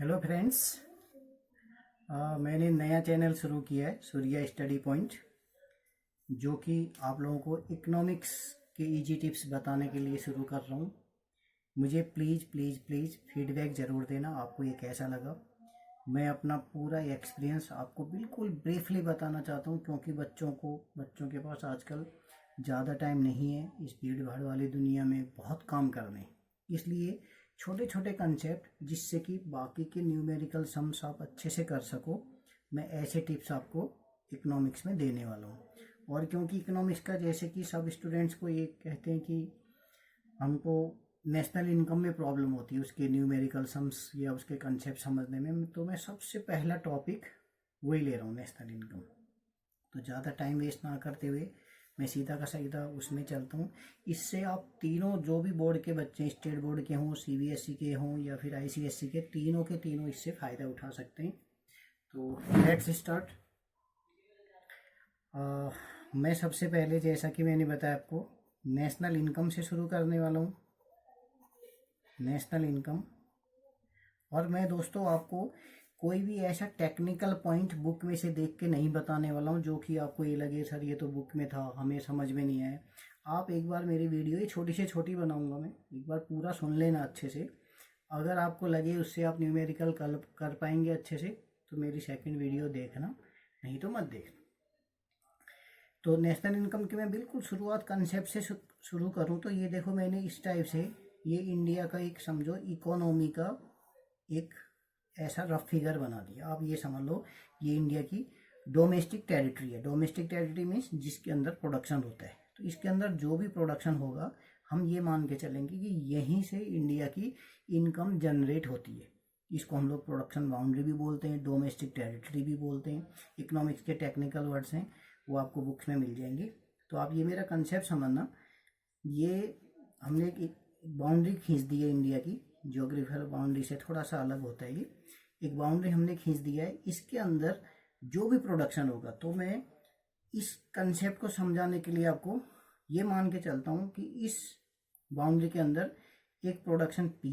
Hello friends. मैंने नया channel शुरू किया है सूर्या स्टडी पॉइंट, जो कि आप लोगों को इकोनॉमिक्स के इजी टिप्स बताने के लिए शुरू कर रहा हूँ। मुझे प्लीज़ प्लीज़ प्लीज़ फीडबैक ज़रूर देना, आपको ये कैसा लगा। मैं अपना पूरा एक्सपीरियंस आपको बिल्कुल ब्रीफली बताना चाहता हूँ, क्योंकि बच्चों के पास आजकल ज़्यादा टाइम नहीं है इस भीड़ भाड़ वाली दुनिया में बहुत काम करने। इसलिए छोटे छोटे कंसेप्ट जिससे कि बाकी के न्यूमेरिकल सम्स आप अच्छे से कर सको, मैं ऐसे टिप्स आपको इकोनॉमिक्स में देने वाला हूँ। और क्योंकि इकोनॉमिक्स का जैसे कि सब स्टूडेंट्स को ये कहते हैं कि हमको नेशनल इनकम में प्रॉब्लम होती है उसके न्यूमेरिकल सम्स या उसके कंसेप्ट समझने में, तो मैं सबसे पहला टॉपिक वही ले रहा हूँ, नेशनल इनकम। तो ज़्यादा टाइम वेस्ट ना करते हुए मैं सीधा का सीधा उसमें चलता हूँ। इससे आप तीनों जो भी बोर्ड के बच्चे, स्टेट बोर्ड के हों, सीबीएसई के हों या फिर आईसीएसई के, तीनों के तीनों इससे फ़ायदा उठा सकते हैं। तो लेट्स स्टार्ट। मैं सबसे पहले, जैसा कि मैंने बताया आपको, नेशनल इनकम से शुरू करने वाला हूँ। National income. और मैं दोस्तों आपको कोई भी ऐसा टेक्निकल पॉइंट बुक में से देख के नहीं बताने वाला हूँ जो कि आपको ये लगे सर ये तो बुक में था, हमें समझ में नहीं आया। आप एक बार मेरी वीडियो ये छोटी से छोटी बनाऊंगा, मैं एक बार पूरा सुन लेना अच्छे से। अगर आपको लगे उससे आप न्यूमेरिकल कर पाएंगे अच्छे से, तो मेरी सेकंड वीडियो देखना, नहीं तो मत देखना। तो नेशनल इनकम की मैं बिल्कुल शुरुआत कंसेप्ट से शुरू करूँ तो ये देखो, मैंने इस टाइप से ये इंडिया का एक, समझो, इकोनॉमी का एक ऐसा रफ फिगर बना दिया। आप ये समझ लो ये इंडिया की डोमेस्टिक टेरिटरी है। डोमेस्टिक टेरिटरी मीन्स जिसके अंदर प्रोडक्शन होता है। तो इसके अंदर जो भी प्रोडक्शन होगा, हम ये मान के चलेंगे कि यहीं से इंडिया की इनकम जनरेट होती है। इसको हम लोग प्रोडक्शन बाउंड्री भी बोलते हैं, डोमेस्टिक टेरिटरी भी बोलते हैं। इकोनॉमिक्स के टेक्निकल वर्ड्स हैं, वो आपको बुक्स में मिल जाएंगे। तो आप ये मेरा कंसेप्ट समझना। ये हमने एक बाउंड्री खींच दी है इंडिया की, ज्योग्राफिकल बाउंड्री से थोड़ा सा अलग होता है ये। एक बाउंड्री हमने खींच दिया है, इसके अंदर जो भी प्रोडक्शन होगा, तो मैं इस कंसेप्ट को समझाने के लिए आपको ये मान के चलता हूँ कि इस बाउंड्री के अंदर एक प्रोडक्शन P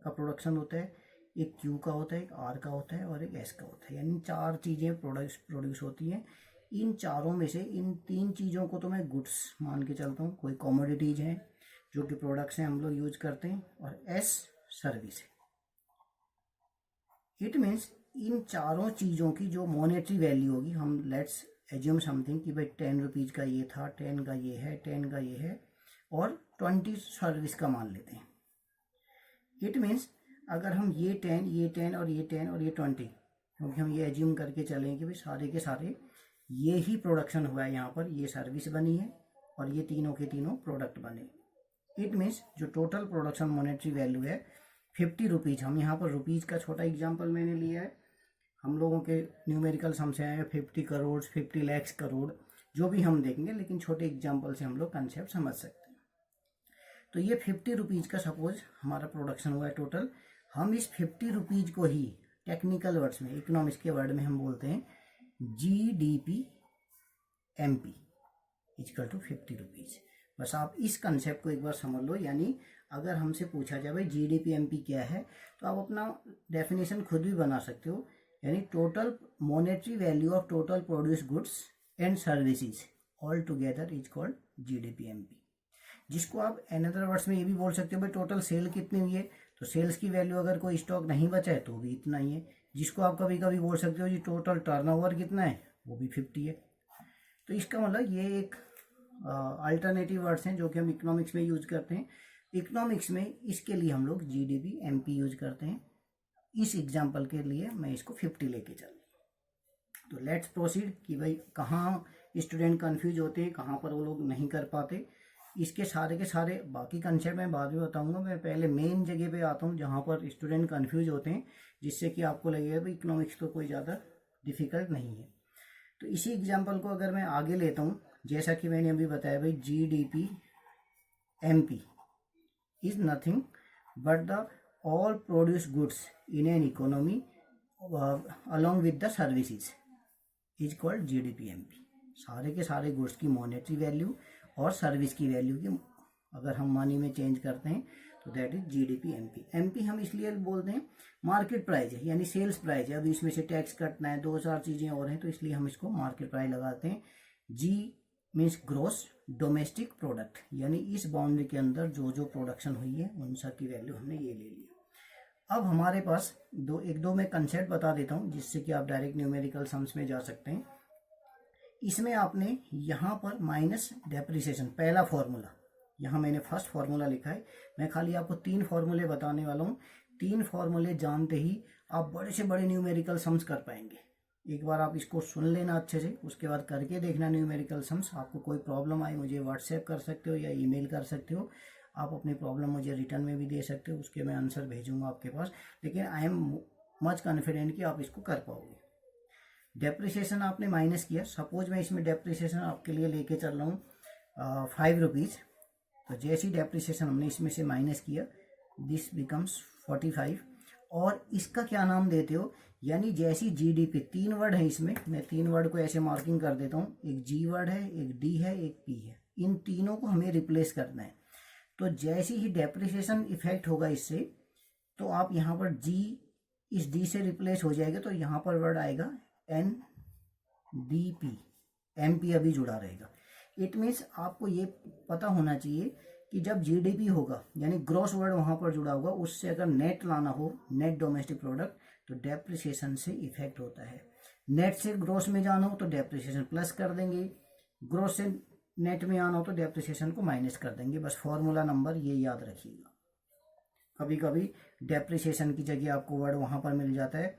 का प्रोडक्शन होता है, एक Q का होता है, एक R का होता है और एक S का होता है। यानी 4 चीज़ें प्रोड्यूस होती हैं। इन चारों में से इन 3 चीज़ों को तो मैं गुड्स मान के चलता हूँ, कोई कमोडिटीज हैं जो कि प्रोडक्ट्स हैं, हम लोग यूज करते हैं, और S सर्विस है। इट मीन्स इन चारों चीज़ों की जो मॉनेटरी वैल्यू होगी, हम लेट्स एज्यूम समथिंग कि भाई 10 रुपीज़ का ये था, 10 का ये है, 10 का ये है, और 20 सर्विस का मान लेते हैं। इट मीन्स अगर हम ये 10, ये 10 और ये 10 और ये 20, क्योंकि हम ये एज्यूम करके चलें कि भाई सारे के सारे ये ही प्रोडक्शन हुआ है, यहाँ पर ये सर्विस बनी है और ये तीनों के तीनों प्रोडक्ट बने। इट मीन्स जो टोटल प्रोडक्शन मॉनेटरी वैल्यू है 50 रुपीज़। हम यहाँ पर रुपीज़ का छोटा एग्जाम्पल मैंने लिया है। हम लोगों के न्यूमेरिकल सम से आए 50 करोड़, 50 लाख करोड़, जो भी हम देखेंगे, लेकिन छोटे एग्जाम्पल से हम लोग कंसेप्ट समझ सकते हैं। तो ये 50 रुपीज़ का सपोज हमारा प्रोडक्शन हुआ है टोटल। हम इस 50 रुपीज़ को ही टेक्निकल वर्ड्स में, इकोनॉमिक्स के वर्ड में हम बोलते हैं GDP MP equal to 50 rupees. बस आप इस कंसेप्ट को एक बार समझ लो। यानी अगर हमसे पूछा जाए भाई GDP MP क्या है, तो आप अपना डेफिनेशन खुद भी बना सकते हो। यानी total monetary value of total produce goods and services all together is called GDP MP। जिसको आप अनदर वर्ड्स में ये भी बोल सकते हो भाई टोटल सेल कितनी हुई है, तो सेल्स की वैल्यू अगर कोई स्टॉक नहीं बचा है तो भी इतना ही है। जिसको आप कभी कभी बोल सकते हो जी टोटल टर्नओवर कितना है, वो भी 50 है। तो इसका मतलब ये एक अल्टरनेटिव वर्ड्स हैं जो कि हम इकोनॉमिक्स में यूज करते हैं। इकोनॉमिक्स में इसके लिए हम लोग GDP MP यूज करते हैं। इस एग्जांपल के लिए मैं इसको 50 लेके चल। तो लेट्स प्रोसीड कि भाई कहाँ स्टूडेंट कंफ्यूज होते हैं, कहाँ पर वो लोग नहीं कर पाते। इसके सारे के सारे बाकी कंसेप्ट मैं बाद में बताऊंगा। मैं पहले मेन जगह पे आता हूँ जहाँ पर स्टूडेंट कंफ्यूज होते हैं, जिससे कि आपको लगेगा भाई इकोनॉमिक्स तो कोई ज़्यादा डिफिकल्ट नहीं है। तो इसी एग्जाम्पल को अगर मैं आगे लेता हूँ, जैसा कि मैंने अभी बताया भाई GDP MP is nothing but the all produced goods in an economy along with the services is called GDP MP। सारे के सारे गुड्स की मॉनेटरी वैल्यू और सर्विस की वैल्यू की अगर हम मनी में चेंज करते हैं तो that is GDP MP. MP हम इसलिए बोलते हैं मार्केट प्राइस है, यानी सेल्स प्राइस है। अब इसमें से टैक्स कटना है, 2-4 चीज़ें और हैं, तो इसलिए हम इसको मार्केट प्राइस लगाते हैं। जी मीन्स ग्रोस डोमेस्टिक प्रोडक्ट, यानी इस बाउंड्री के अंदर जो जो प्रोडक्शन हुई है उन सब की वैल्यू हमने ये ले ली। अब हमारे पास एक दो मैं कंसेप्ट बता देता हूँ जिससे कि आप डायरेक्ट न्यूमेरिकल सम्स में जा सकते हैं। इसमें आपने यहाँ पर माइनस डेप्रिसिएशन पहला फॉर्मूला, यहाँ मैंने फर्स्ट फार्मूला लिखा है। मैं खाली आपको 3 फार्मूले बताने वाला हूँ। 3 फार्मूले जानते ही आप बड़े से बड़े न्यूमेरिकल सम्स कर पाएंगे। एक बार आप इसको सुन लेना अच्छे से, उसके बाद करके देखना न्यूमेरिकल सम्स। आपको कोई प्रॉब्लम आए मुझे व्हाट्सएप कर सकते हो या ईमेल कर सकते हो। आप अपनी प्रॉब्लम मुझे रिटर्न में भी दे सकते हो, उसके मैं आंसर भेजूंगा आपके पास। लेकिन आई एम मच कॉन्फिडेंट कि आप इसको कर पाओगे। डेप्रिसिएशन आपने माइनस किया, सपोज मैं इसमें डेप्रिसिएशन आपके लिए लेके चल रहा हूँ 5 रुपीज़। तो जैसी डेप्रिसिएशन हमने इसमें से माइनस किया, दिस बिकम्स 45। और इसका क्या नाम देते हो, यानी जैसी जीडीपी, 3 वर्ड है इसमें, मैं 3 वर्ड को ऐसे मार्किंग कर देता हूँ। एक जी वर्ड है, एक डी है, एक पी है। इन तीनों को हमें रिप्लेस करना है। तो जैसी ही डेप्रिसिएशन इफेक्ट होगा इससे, तो आप यहाँ पर जी इस डी से रिप्लेस हो जाएगा, तो यहाँ पर वर्ड आएगा N D P. M P अभी जुड़ा रहेगा। इट मीन्स आपको ये पता होना चाहिए कि जब जीडीपी होगा यानी ग्रॉस वर्ड वहाँ पर जुड़ा होगा, उससे अगर नेट लाना हो, नेट डोमेस्टिक प्रोडक्ट, तो डेप्रिसिएशन से इफेक्ट होता है। नेट से ग्रॉस में जाना हो तो डेप्रिसिएशन प्लस कर देंगे, ग्रॉस से नेट में आना हो तो डेप्रिसिएशन को माइनस कर देंगे। बस फॉर्मूला नंबर ये याद रखिएगा। कभी कभी डेप्रिसिएशन की जगह आपको वर्ड वहाँ पर मिल जाता है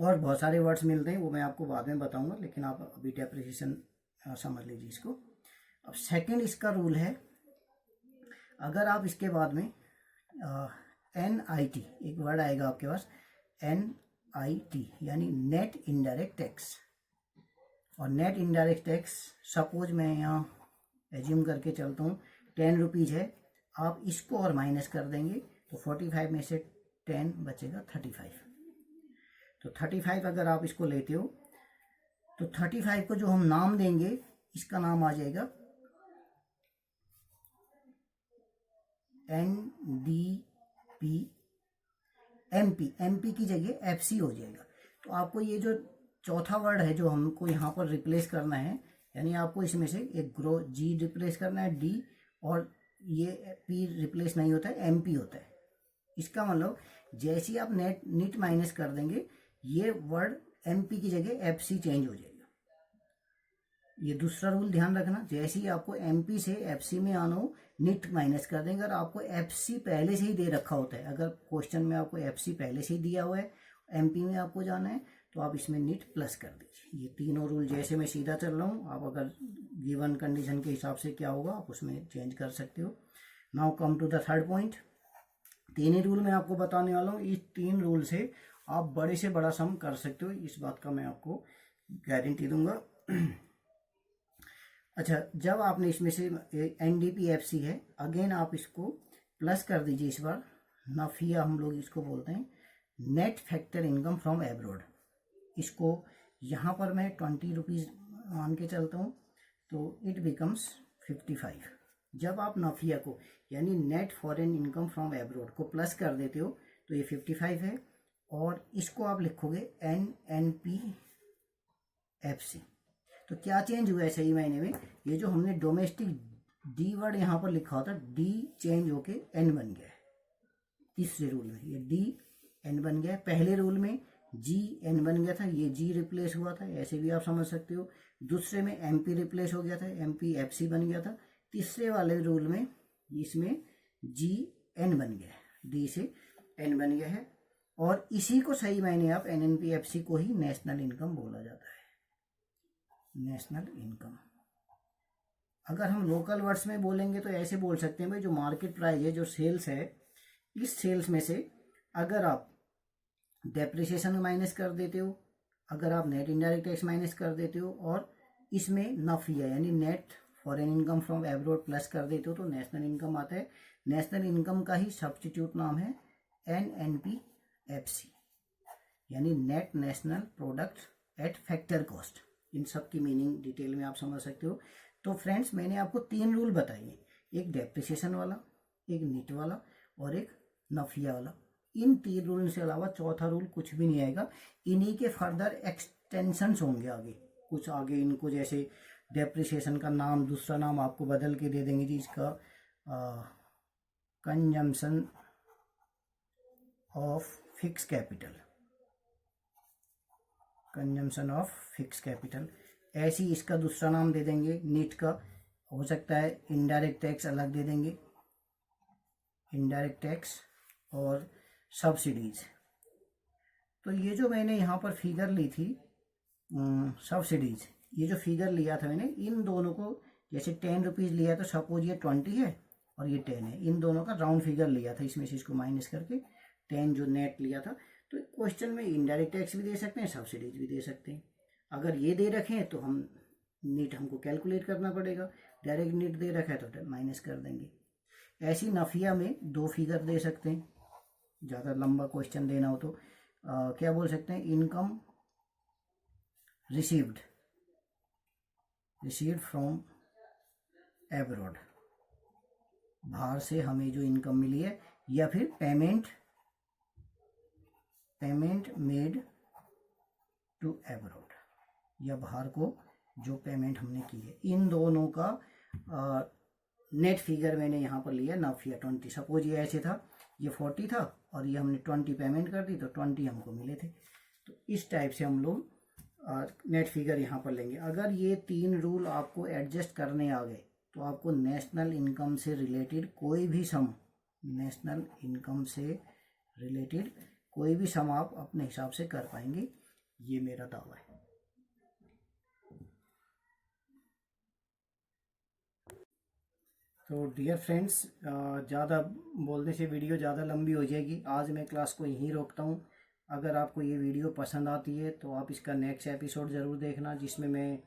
और बहुत सारे वर्ड्स मिलते हैं, वो मैं आपको बाद में बताऊंगा, लेकिन आप अभी डेप्रिसिएशन समझ लीजिए इसको। अब सेकंड इसका रूल है, अगर आप इसके बाद में NIT एक वर्ड आएगा आपके पास, NIT यानी नेट इनडायरेक्ट टैक्स। और नेट इनडायरेक्ट टैक्स सपोज मैं यहाँ एज्यूम करके चलता हूँ 10 रुपीज़ है, आप इसको और माइनस कर देंगे तो 45 में से 10 बचेगा 35। तो 35 अगर आप इसको लेते हो तो 35 को जो हम नाम देंगे, इसका नाम आ जाएगा NDP MP। MP की जगह FC हो जाएगा। तो आपको ये जो चौथा वर्ड है जो हमको यहाँ पर रिप्लेस करना है, यानी आपको इसमें से एक ग्रो जी रिप्लेस करना है, डी, और ये P रिप्लेस नहीं होता है, MP होता है। इसका मतलब जैसे ही आप नीट माइनस कर देंगे, ये वर्ड MP की जगह FC चेंज हो जाएगा। ये दूसरा रूल ध्यान रखना, जैसे ही आपको MP से FC में आना हो, नीट माइनस कर देंगे। अगर आपको FC पहले से ही दे रखा होता है, अगर क्वेश्चन में आपको FC पहले से ही दिया हुआ है, MP में आपको जाना है, तो आप इसमें नीट प्लस कर दीजिए। ये तीनों रूल जैसे मैं सीधा चल रहा हूँ, आप अगर गिवन कंडीशन के हिसाब से क्या होगा आप उसमें चेंज कर सकते हो। Now come to the third point. 3 ही रूल मैं आपको बताने वाला हूँ। इस 3 रूल से आप बड़े से बड़ा सम कर सकते हो, इस बात का मैं आपको गारंटी दूंगा। अच्छा, जब आपने इसमें से NDPFC है, अगेन आप इसको प्लस कर दीजिए। इस बार नफिया हम लोग इसको बोलते हैं, net factor income from abroad. इसको यहाँ पर मैं 20 रुपीज़ मान के चलता हूँ, तो इट बिकम्स 55। जब आप नफिया को यानी net foreign income from abroad को प्लस कर देते हो तो ये 55 है, और इसको आप लिखोगे NNPFC। तो क्या चेंज हुआ है सही मायने में, ये जो हमने डोमेस्टिक डी वर्ड यहाँ पर लिखा होता, डी चेंज होके एन बन गया है। तीसरे रूल में ये डी एन बन गया है। पहले रूल में जी एन बन गया था, ये जी रिप्लेस हुआ था, ऐसे भी आप समझ सकते हो। दूसरे में MP रिप्लेस हो गया था, MPFC बन गया था। तीसरे वाले रूल में इसमें जी एन बन गया है, डी से एन बन गया है। और इसी को सही मायने आप NNPFC को ही नेशनल इनकम बोला जाता है, नेशनल इनकम। अगर हम लोकल वर्ड्स में बोलेंगे तो ऐसे बोल सकते हैं भाई, जो मार्केट प्राइस है, जो सेल्स है, इस सेल्स में से अगर आप डेप्रिसिएशन माइनस कर देते हो, अगर आप नेट इनडायरेक्ट टैक्स माइनस कर देते हो, और इसमें नफिया यानी net foreign income from abroad plus कर देते हो, तो नेशनल इनकम आता है। नेशनल इनकम का ही सब्स्टिट्यूट नाम है NNPFC, यानी net national product at factor cost. इन सब की मीनिंग डिटेल में आप समझ सकते हो। तो फ्रेंड्स, मैंने आपको 3 रूल बताए, एक डेप्रिसिएशन वाला, एक नीट वाला, और एक नफिया वाला। इन 3 रूल से अलावा चौथा रूल कुछ भी नहीं आएगा। इन्हीं के फर्दर एक्सटेंशंस होंगे आगे, कुछ आगे इनको जैसे डेप्रिसिएशन का नाम, दूसरा नाम आपको बदल के दे देंगे जी, इसका consumption of fix capital, consumption of fix capital. ऐसे ही इसका दूसरा नाम दे देंगे नीट का, हो सकता है इनडायरेक्ट टैक्स अलग दे देंगे, इनडायरेक्ट टैक्स और सब्सिडीज। तो ये जो मैंने यहाँ पर फिगर ली थी सब्सिडीज, ये जो फिगर लिया था मैंने, इन दोनों को जैसे 10 रुपीज़ लिया तो सपोज ये 20 है और ये 10 है, इन दोनों का राउंड फिगर लिया था, इसमें से इसको माइनस करके 10 जो नेट लिया था। तो क्वेश्चन में इनडायरेक्ट टैक्स भी दे सकते हैं, सब्सिडीज भी दे सकते हैं। अगर ये दे रखे हैं तो हम नीट हमको कैलकुलेट करना पड़ेगा, डायरेक्ट नीट दे रखा है तो माइनस कर देंगे। ऐसी नफिया में 2 फिगर दे सकते हैं, ज़्यादा लंबा क्वेश्चन देना हो तो क्या बोल सकते हैं, इनकम रिसीव्ड फ्रॉम एब्रॉड, बाहर से हमें जो इनकम मिली है, या फिर पेमेंट मेड टू एब्रॉड, या बाहर को जो पेमेंट हमने की है। इन दोनों का नेट फिगर मैंने यहाँ पर लिया नफिया 20। सपोज ये ऐसे था, ये 40 था और ये हमने 20 पेमेंट कर दी तो 20 हमको मिले थे। तो इस टाइप से हम लोग नेट फिगर यहाँ पर लेंगे। अगर ये 3 रूल आपको एडजस्ट करने आ गए तो आपको नेशनल इनकम से रिलेटेड कोई भी सम, नेशनल इनकम से रिलेटेड कोई भी सम आप अपने हिसाब से कर पाएंगे, ये मेरा दावा है। तो डियर फ्रेंड्स, ज़्यादा बोलने से वीडियो ज़्यादा लंबी हो जाएगी, आज मैं क्लास को यहीं रोकता हूँ। अगर आपको ये वीडियो पसंद आती है तो आप इसका नेक्स्ट एपिसोड ज़रूर देखना, जिसमें मैं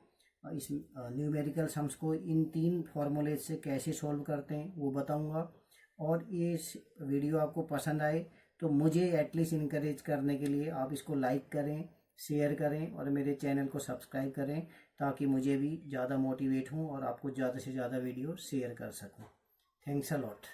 इस न्यूमेरिकल सम्स को इन 3 फॉर्मूले से कैसे सॉल्व करते हैं वो बताऊंगा। और ये वीडियो आपको पसंद आए तो मुझे एटलीस्ट इनकरेज करने के लिए आप इसको लाइक करें, शेयर करें और मेरे चैनल को सब्सक्राइब करें, ताकि मुझे भी ज़्यादा मोटिवेट हूँ और आपको ज़्यादा से ज़्यादा वीडियो शेयर कर सकूँ। Thanks a lot.